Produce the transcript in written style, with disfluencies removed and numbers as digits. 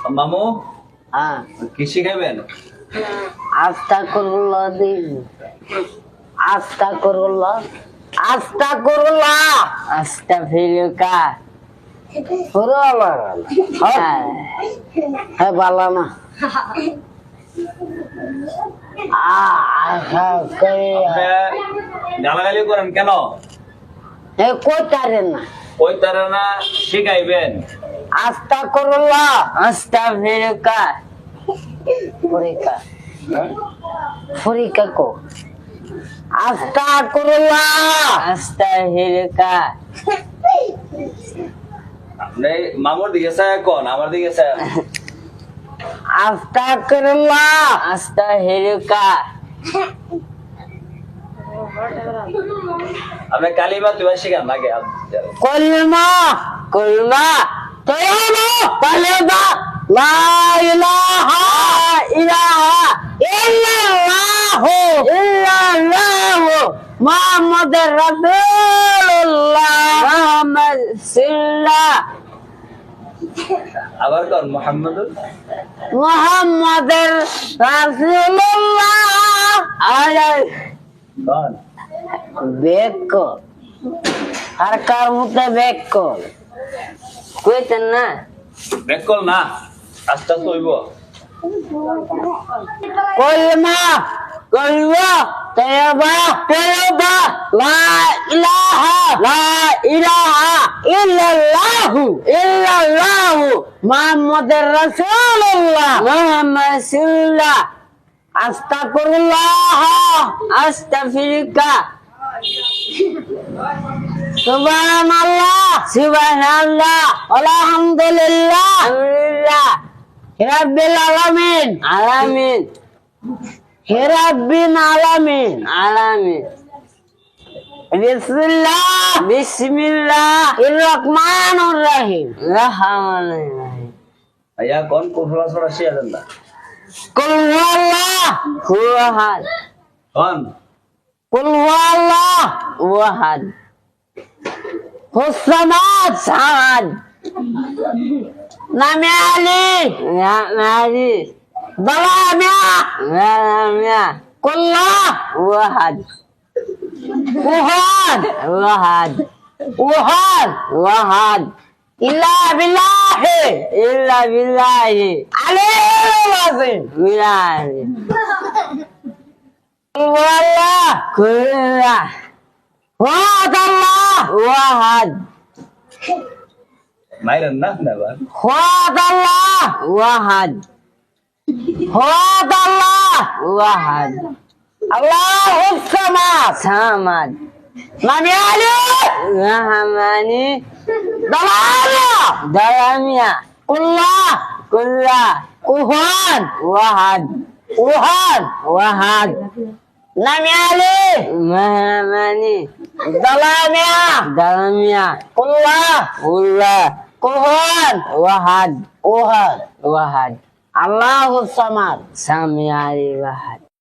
মামু হ্যাঁ কি শিখাবেন? আস্তাগফিরুল্লাহ দিন আস্তাগফিরুল্লাহ আস্তাগফিরুল্লাহ আস্তাগফিরুকা পুরো আল্লাহ হ্যাঁ ভালো না গালাগালি করেন কেন? কইতারেন না ওই তারা না শিখাইবেন। আস্তাগফিরুল্লাহ আস্তাগফিরুকা পরীক্ষা পরীক্ষা কো আস্তাগফিরুল্লাহ আস্তাগফিরুকা আপনি মামুর দিকে চায় কোন আমার দিকে চায়? আস্তাগফিরুল্লাহ আস্তাগফিরুকা আপনি কালিমা তুই শিখান নাকি? কলমা কলমা তয়বা কলমা লা ইলাহা ইল্লাল্লাহ ইল্লাল্লাহু ইল্লাল্লাহু মুহাম্মাদুর রাসূলুল্লাহ মুহাম্মদ সাল্লাল্লাহ আবার কোন মুহাম্মাদুর মুহাম্মাদুর রাসূলুল্লাহ আলাই কোন বেক আর কার মধ্যে বেক কইতেন না বেকল না আস্তে আস্তে হইব। কলমা কলমা তয়বা তয়বা লা ইলাহা ইল্লাল্লাহু ইল্লাল্লাহু মুহাম্মাদুর রাসূলুল্লাহ মুহাম্মদ সাল্লাল্লাহ আস্তাগফিরুল্লাহ আস্তাগফিরুকা সুবহানাল্লাহ সুবহানাল্লাহ আলহামদুলিল্লাহ আলহামদুলিল্লাহ রাব্বিল আলামিন আলামিন হে রাব্বিল আলামিন আলামিন বিসমিল্লাহ বিসমিল্লাহির রহমানির রহিম রহমানির রহিম আয়া কোন কোফলা ছড়া শিখাবেন না? কুল হুয়াল্লাহু আহাদ কোন কুল হুয়াল্লাহু আহাদ হুসামাদ সামাদ নামে আলী দালামিয়া কুল্লাহ ওয়াহাদ ওয়াহাদ ইল্লা বিল্লাহি আলিয়্যুল আযীম বিল্লাহি কুল্লাহ ওয়াহাদ মাইরেন না নেবার ওয়াহাদ আল্লাহুস সামাদ নামে আলী রহমানি দালামিয়া কুল্লাহ ওয়াহাদ নামে আলী রহমানি দালামিয়া কুল্লাহ ওয়াহাদ আল্লাহুস সামাদ সামি আলী ওয়াহাদ